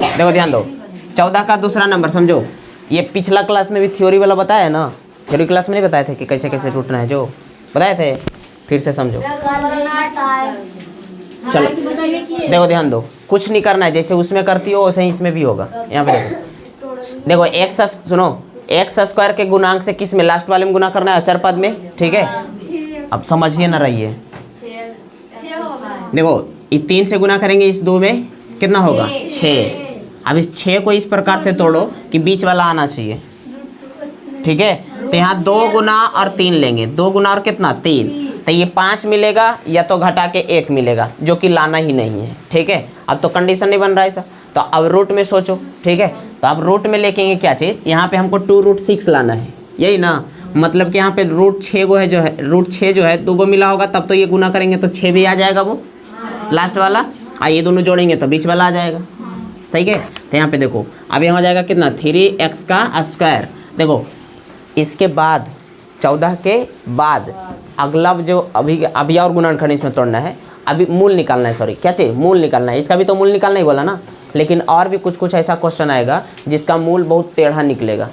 देखो ध्यान दो, 14 का दूसरा नंबर समझो। ये पिछला क्लास में भी थ्योरी वाला बताया ना, थ्योरी क्लास में नहीं बताए थे कि कैसे कैसे टूटना है, जो बताए थे, फिर से समझो। चलो देखो ध्यान दो, कुछ नहीं करना है, जैसे उसमें करती हो वैसे ही इसमें भी होगा। यहाँ पे देखो एक्स, सुनो, एक्स स्क्वायर के गुणांक से किस में, लास्ट वाले में गुना करना है, अचर पद में, ठीक है। अब समझिए ना रहिए, देखो ये 3 से गुना करेंगे, इस 2 में कितना होगा 6। अब इस 6 को इस प्रकार से तोड़ो कि बीच वाला आना चाहिए, ठीक है। तो यहाँ 2 गुना और 3 लेंगे, 2 गुना और कितना 3, तो ये 5 मिलेगा या तो घटा के 1 मिलेगा, जो कि लाना ही नहीं है, ठीक है। अब तो कंडीशन नहीं बन रहा है ऐसा, तो अब रूट में सोचो, ठीक है। तो अब रूट में लेकेंगे क्या चीज़, यहाँ पे हमको 2√6 लाना है, यही ना, मतलब कि यहाँ पे √6 को है, जो है √6 जो है 2 को मिला होगा, तब तो ये गुना करेंगे तो 6 भी आ जाएगा वो लास्ट वाला, और ये दोनों जोड़ेंगे तो बीच वाला आ जाएगा, सही है। तो यहाँ पे देखो अब यहाँ हो जाएगा कितना 3x का स्क्वायर। देखो इसके बाद 14 के बाद अगला जो अभी और गुणनखंड इसमें तोड़ना है, अभी मूल निकालना है, सॉरी क्या चाहिए, मूल निकालना है। इसका भी तो मूल निकालना ही बोला ना, लेकिन और भी कुछ कुछ ऐसा क्वेश्चन आएगा जिसका मूल बहुत टेढ़ा निकलेगा,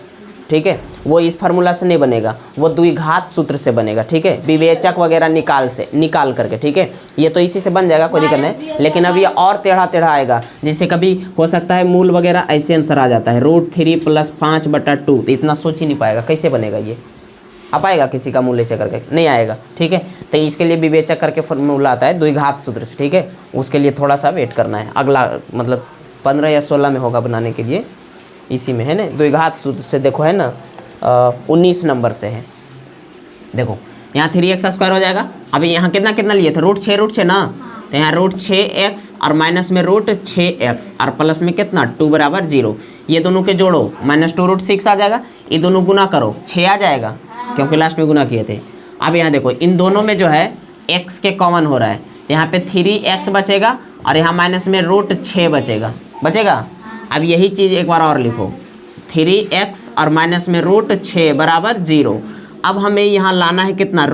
ठीक है। वो इस फार्मूला से नहीं बनेगा, वो द्विघात सूत्र से बनेगा, ठीक है, विवेचक वगैरह निकाल करके, ठीक है। ये तो इसी से बन जाएगा, कोई दिक्कत नहीं, लेकिन अब ये और टेढ़ा टेढ़ा आएगा, जिससे कभी हो सकता है मूल वगैरह ऐसे आंसर आ जाता है, √3 + 5/2, इतना सोच ही नहीं पाएगा कैसे बनेगा ये, आ पाएगा किसी का मूल ऐसे करके नहीं आएगा, ठीक है। तो इसके लिए विवेचक करके फार्मूला आता है द्विघात सूत्र से, ठीक है। उसके लिए थोड़ा सा वेट करना है, अगला मतलब 15 या 16 में होगा बनाने के लिए, इसी में है ना द्विघात सूत्र से। देखो है ना 19 नंबर से है, देखो यहाँ 3x² हो जाएगा। अभी यहाँ कितना कितना लिए थे, √6 ना, तो यहाँ √6x और माइनस में √6x और प्लस में कितना 2 = 0, ये दोनों के जोड़ो -2√6 आ जाएगा, ये दोनों गुना करो 6 आ जाएगा, क्योंकि लास्ट में गुना किए थे। अब यहाँ देखो इन दोनों में जो है x के कॉमन हो रहा है, यहाँ पे 3x बचेगा और यहाँ माइनस में √6 बचेगा। अब यही चीज़ एक बार और लिखो, 3x और माइनस में √6 = 0। अब हमें यहाँ लाना है कितना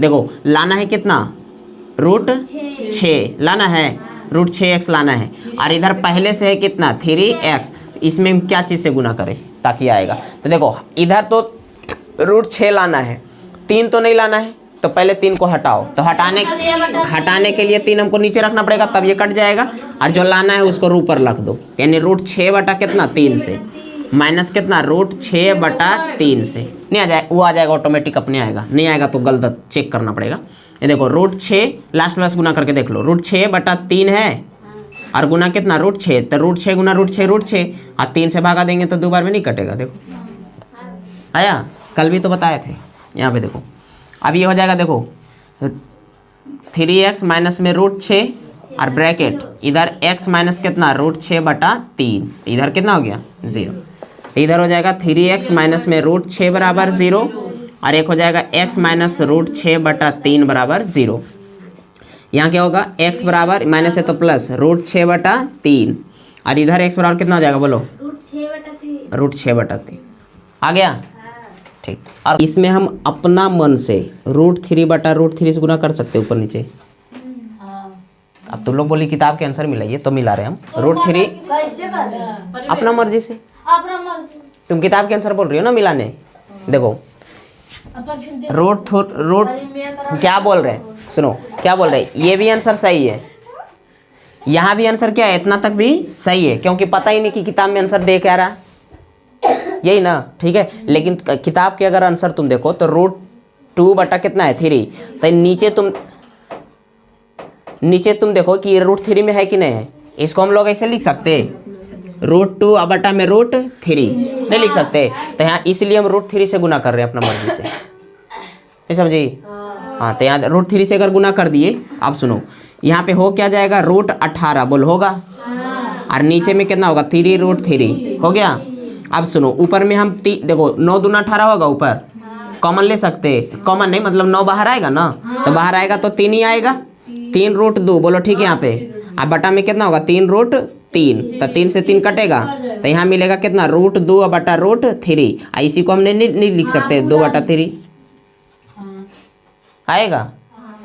देखो लाना है कितना √6 लाना है, √6x लाना है, और इधर पहले से है कितना 3x, इसमें क्या चीज़ से गुना करें ताकि आएगा। तो देखो इधर तो √6 लाना है, 3 तो नहीं लाना है, तो पहले 3 को हटाओ, तो हटाने के लिए 3 हमको नीचे रखना पड़ेगा, तब ये कट जाएगा, और जो लाना है उसको ऊपर रख दो, यानी √6 बटा कितना 3 से माइनस कितना √6/3 से, नहीं आ जाए वो आ जाएगा ऑटोमेटिक अपने आएगा, नहीं आएगा तो गलत चेक करना पड़ेगा। ये देखो √6 लास्ट प्लस गुना करके देख लो, √6/3 है और गुना कितना √6, तो √6 गुना √6 और 3 से भागा देंगे तो 2 बार में नहीं कटेगा। देखो आया, कल भी तो बताए थे। यहाँ पे देखो अब ये हो जाएगा, देखो 3x माइनस में √6 और ब्रैकेट इधर x माइनस कितना √6/3, इधर कितना हो गया 0, इधर हो जाएगा 3x माइनस में √6 = 0 और एक हो जाएगा x माइनस √6/3 = 0। यहाँ क्या होगा x बराबर माइनस है तो प्लस √6/3 और इधर x बराबर कितना हो जाएगा बोलो √6/3 आ गया, ठीक। और इसमें हम अपना मन से √3/√3 से गुना कर सकते हैं ऊपर नीचे। अब तुम लोग बोली किताब के आंसर मिलाइए, तो मिला रहे हम √3 अपना मर्जी से, तुम किताब के आंसर बोल रही हो ना मिलाने। देखो रूट क्या बोल रहे हैं, सुनो क्या बोल रहे हैं, ये भी आंसर सही है, यहाँ भी आंसर क्या है इतना तक भी सही है, क्योंकि पता ही नहीं कि किताब में आंसर दे क्या रहा, यही ना, ठीक है। लेकिन किताब के अगर आंसर तुम देखो तो √2 बटा कितना है 3, तो नीचे तुम देखो कि √3 में है कि नहीं है, इसको हम लोग ऐसे लिख सकते √2 बटा में √3 नहीं लिख सकते, तो यहाँ इसलिए हम √3 से गुना कर रहे हैं अपना मर्जी से, नहीं समझी। हाँ तो यहाँ √3 से अगर गुना कर दिए, आप सुनो यहाँ पे हो क्या जाएगा √18 बोल होगा, और नीचे में कितना होगा 3√3 हो गया। अब सुनो ऊपर में हम देखो 9 दूना 18 होगा, ऊपर कॉमन ले सकते, कॉमन नहीं मतलब 9 बाहर आएगा ना, तो बाहर आएगा तो 3 ही आएगा, 3√2 बोलो ठीक है यहाँ पे। अब बटा में कितना होगा 3√3, तो 3 से 3 कटेगा, तो यहाँ मिलेगा कितना √2 बटा √3, इसी को हमने नहीं लिख सकते 2/3 आएगा।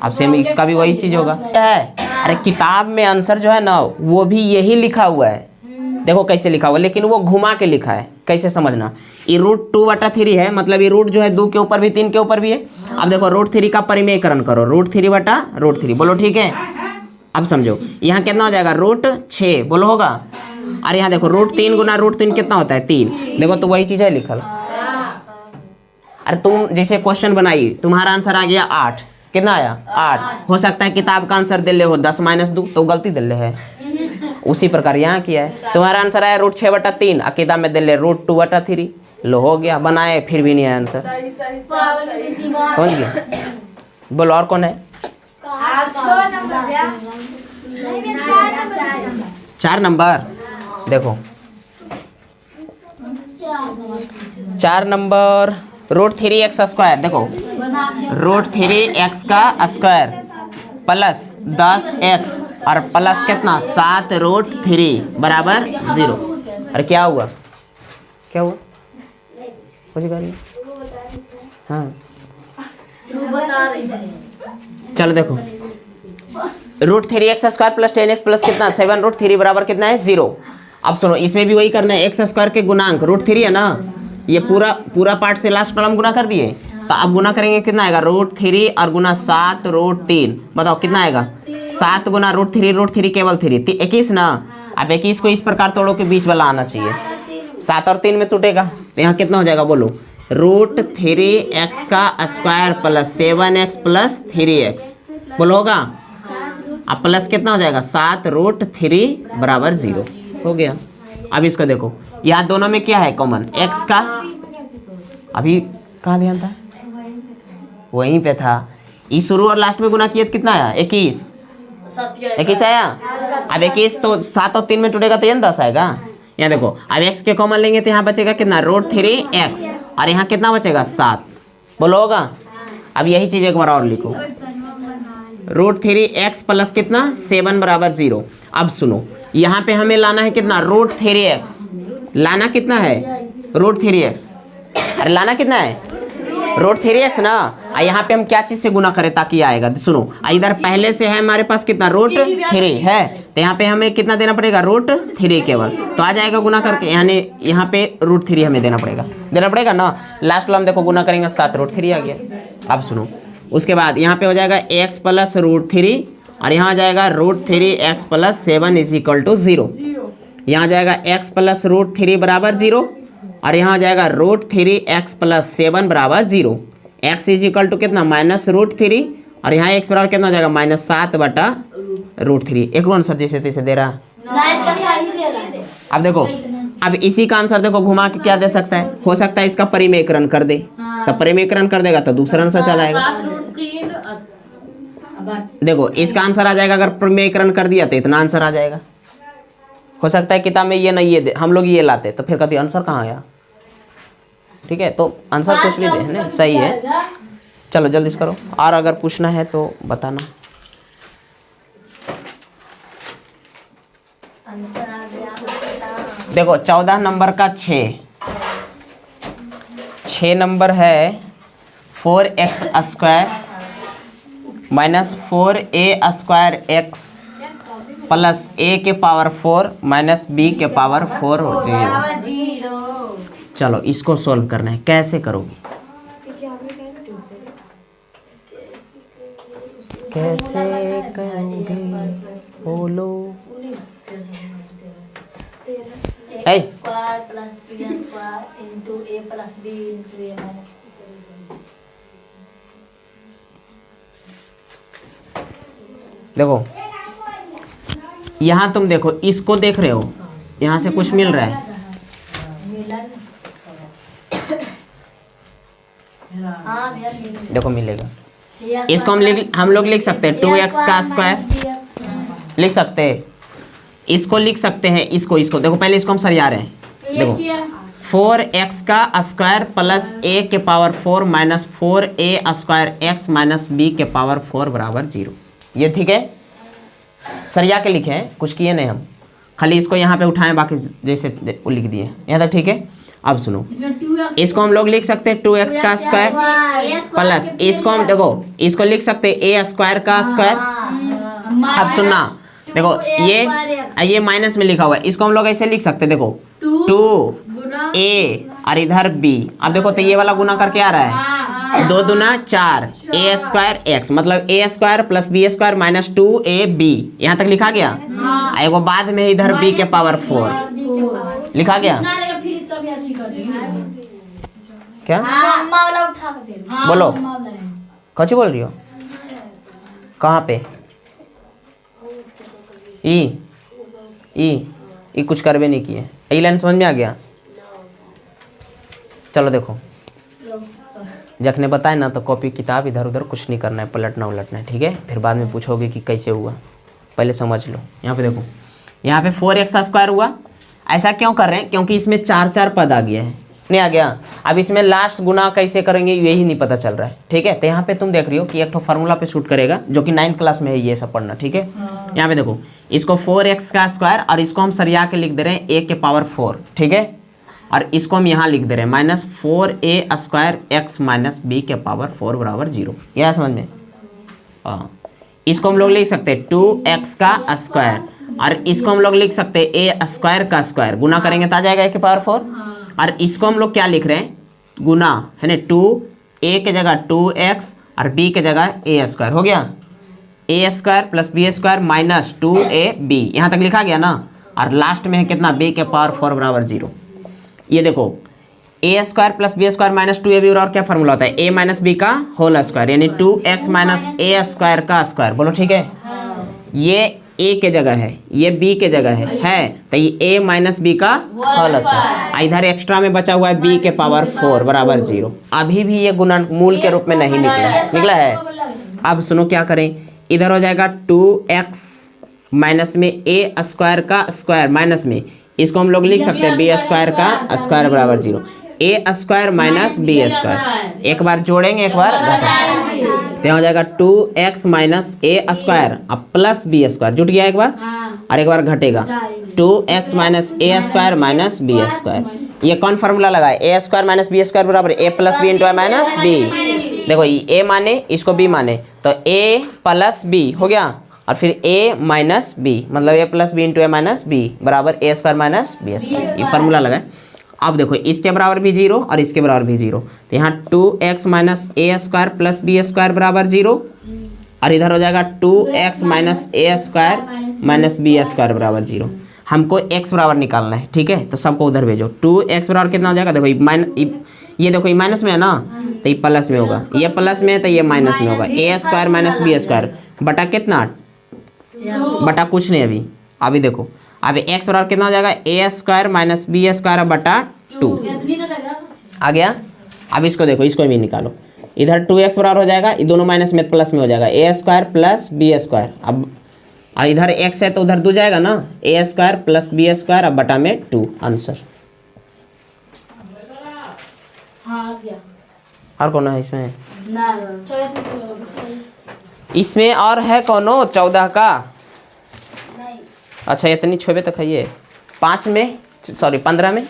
अब सेम इसका भी वही चीज़ होगा है अरे किताब में आंसर जो है ना वो भी यही लिखा हुआ है, देखो कैसे लिखा हुआ है, लेकिन वो घुमा के लिखा है। कैसे समझना, ये √2/3 है, मतलब ये रूट जो है 2 के ऊपर भी 3 के ऊपर भी है। अब देखो √3 का परिमेयकरण करो, √3/√3, बोलो ठीक है। अब समझो यहाँ कितना हो जाएगा, √6, बोलो होगा। और यहाँ देखो √3 गुना √3 कितना होता है, 3। देखो तो वही चीज़ है लिखल। अरे तुम जैसे क्वेश्चन बनाई, तुम्हारा आंसर आ गया 8, कितना आया 8। हो सकता है किताब का आंसर दिले हो 10 - 2, तो गलती दिले है। उसी प्रकार यहाँ किया है, तुम्हारा आंसर आया √6/3, और किताब में दिले √2/3। लो हो गया, बनाए फिर भी नहीं आया आंसर, समझ गया। बोलो और कौन है, 4 नंबर। देखो 4 नंबर √3x² देखो √3x² प्लस 10x और प्लस कितना 7 √3 बराबर 0। अरे क्या हुआ, क्या हुआ, कुछ करिए। हाँ चलो देखो √3x² प्लस 10x प्लस कितना 7 √3 बराबर कितना है 0। अब सुनो इसमें भी वही करना है, x² के गुणांक √3 है ना, ये पूरा पार्ट से लास्ट वाला हम गुना कर दिए, तो अब गुना करेंगे कितना आएगा, √3 और गुना 7 √3, बताओ कितना आएगा 7 गुना √3 केवल 3 21 ना। अब 21 को इस प्रकार तोड़ो कि बीच वाला आना चाहिए, 7 और 3 में टूटेगा, तो यहाँ कितना हो जाएगा बोलो, √3x² plus 7x plus 3x, बोलो होगा। अब प्लस कितना हो जाएगा 7 √3 बराबर 0 हो गया। अब इसको देखो यहाँ दोनों में क्या है कॉमन, x का, अभी कहाँ ध्यान था, वहीं पे था। इस शुरू और लास्ट में गुना किए तो कितना आया 21 आया। अब 21 तो 7 और 3 में टूटेगा तो यहाँ 10 आएगा। यहाँ देखो अब x के कॉमन लेंगे तो यहाँ बचेगा कितना √3x, और यहाँ कितना बचेगा 7, बोलो होगा। अब यही चीज़ एक बार और लिखो, √3x प्लस कितना 7 बराबर 0। अब सुनो यहाँ पे हमें लाना है कितना √3x, लाना कितना है √3x, अरे लाना कितना है √3x ना। और यहाँ पे हम क्या चीज़ से गुना करें ताकि आएगा, सुनो इधर पहले से है हमारे पास कितना √3 है, तो यहाँ पे हमें कितना देना पड़ेगा √3 केवल, तो आ जाएगा गुना करके, यानी यहाँ पे √3 हमें देना पड़ेगा ना। लास्ट वाला हम देखो गुना करेंगे 7 √3 आ गया। अब सुनो उसके बाद यहाँ पे हो जाएगा x प्लस √3, और यहाँ आ जाएगा √3x प्लस 7 = 0। यहाँ आ जाएगा x प्लस √3 बराबर 0, और यहाँ आ जाएगा √3x प्लस 7 बराबर 0। x = कितना -√3, और यहाँ x बराबर कितना हो जाएगा -7/√3। एक आंसर जैसे तैसे दे रहा। अब देखो अब इसी का आंसर देखो घुमा के क्या दे सकता है, हो सकता है इसका परिमेयकरण कर दे, तो परिमेयकरण कर देगा तो दूसरा आंसर चला आएगा। देखो इसका आंसर आ जाएगा, अगर परिमेयकरण कर दिया तो इतना आंसर आ जाएगा। हो सकता है किताब में ये नहीं ये हम लोग ये लाते तो फिर कभी आंसर कहाँ आया, ठीक है। तो आंसर कुछ भी दे ना सही है। चलो जल्दी से करो, और अगर पूछना है तो बताना। देखो 14 नंबर का 6 नंबर है 4x² minus 4a² x plus a के पावर 4 माइनस b के पावर 4 हो जाएगा। चलो इसको सॉल्व करना है, कैसे करोगे, कैसे करोगे बोलो। देखो यहाँ तुम देखो इसको देख रहे हो, यहाँ से कुछ मिल रहा है, देखो मिलेगा। इसको हम लोग लिख सकते हैं 2x² लिख सकते हैं, इसको लिख सकते हैं, इसको देखो पहले इसको हम सरिया रहे हैं। देखो 4x² प्लस a के power 4 minus 4a² x minus b के पावर 4 बराबर 0। ये ठीक है, सरिया के लिखे हैं, कुछ किए नहीं हम, खाली इसको यहाँ पे उठाएं, बाकी जैसे लिख दिए यहाँ तक ठीक है। अब सुनो इसको हम लोग लिख सकते हैं 2x² प्लस इसको हम देखो इसको लिख सकते हैं a² का स्क्वायर अब सुनना, देखो ये माइनस में लिखा हुआ है, इसको हम लोग ऐसे लिख सकते हैं, देखो 2a और इधर b। अब देखो तो ये वाला गुना करके आ रहा है 2 दूना 4 a स्क्वायर x, मतलब a square plus b square minus 2ab। यहाँ तक लिखा गया। एगो बाद में इधर b के पावर 4 लिखा गया। क्या बोलो, कौन बोल रही हो? कहाँ पे? ई कुछ करवे नहीं किए। ई लाइन समझ में आ गया? चलो देखो, जखने बताए ना तो कॉपी किताब इधर उधर कुछ नहीं करना है, पलटना उलटना है, ठीक है? फिर बाद में पूछोगे कि कैसे हुआ, पहले समझ लो। यहाँ पे देखो, यहाँ पे 4x स्क्वायर हुआ। ऐसा क्यों कर रहे हैं? क्योंकि इसमें 4 पद आ गया है, नहीं आ गया? अब इसमें लास्ट गुना कैसे करेंगे यही नहीं पता चल रहा है, ठीक है? तो यहाँ पे तुम देख रही हो कि एक तो फार्मूला पे शूट करेगा, जो कि 9th क्लास में है ये सब पढ़ना, ठीक है? यहाँ पे देखो, इसको 4x का स्क्वायर और इसको हम सरिया के लिख दे रहे हैं a के पावर 4, ठीक है? और इसको हम यहाँ लिख दे रहे हैं minus 4a square x minus b के पावर 4 बराबर 0। यह समझ में? हाँ, इसको हम लोग लिख सकते हैं 2x का स्क्वायर और इसको हम लोग लिख सकते हैं a स्क्वायर का स्क्वायर, गुना करेंगे तो आ जाएगा a के पावर 4। और इसको हम लोग क्या लिख रहे हैं? गुना है ना, 2a के जगह 2x और b के जगह a स्क्वायर। हो गया a square plus b square minus 2ab, यहाँ तक लिखा गया ना? और लास्ट में है कितना? b के पावर 4 बराबर 0। ये देखो, a square plus b square minus 2ab, और क्या फार्मूला होता है? a माइनस b का होल स्क्वायर, यानी 2x माइनस a स्क्वायर का स्क्वायर। बोलो ठीक है? ये a के जगह है, ये b के जगह है तो ये a माइनस b का होल स्क्वायर। इधर एक्स्ट्रा में बचा हुआ है b के पावर 4 बराबर 0। अभी भी ये गुणनमूल के रूप में नहीं निकला है। अब सुनो क्या करें, इधर हो जाएगा 2x माइनस में a स्क्वायर का स्क्वायर माइनस में, इसको हम लोग लिख सकते हैं b स्क्वायर का स्क्वायर बराबर 0। a square minus b square, एक बार जोड़ेंगे एक बार घटाएंगे, तो हो जाएगा 2x माइनस a स्क्वायर अब प्लस b स्क्वायर, जुट गया एक बार, और एक बार घटेगा 2x minus a square minus b square. ये कौन फार्मूला लगा है? a square minus b square बराबर a plus b into minus b। देखो ये a माने, इसको b माने, तो a प्लस b हो गया, और फिर a माइनस b, मतलब a plus b into minus b बराबर a square minus b square. ये फार्मूला लगा है। अब देखो, इसके बराबर भी 0 और इसके बराबर भी 0, तो यहाँ 2x minus a square plus b square बराबर 0, और इधर हो जाएगा 2x minus a square minus b square बराबर 0। हमको x बराबर निकालना है, ठीक है? तो सबको उधर भेजो। 2x बराबर कितना हो जाएगा? देखो ये देखो, ये माइनस में है ना, तो ये प्लस में होगा, ये प्लस में है तो ये माइनस में होगा। a square minus b square बटा कितना? बटा कुछ नहीं, अभी देखो, अभी x बराबर कितना हो जाएगा? a square minus b square बटा 2 आ गया। अब इसको देखो, इसको भी निकालो, इधर 2x बराबर हो जाएगा, ये दोनों माइनस में प्लस में हो जाएगा a square plus b square. अब इधर x है तो उधर 2 जाएगा ना, a square plus b square अब बटा में 2 आंसर। और कौन है इसमें? इसमें और है कौनो 14 का? अच्छा, इतनी 6 तक है ये, 5 में, सॉरी 15 में।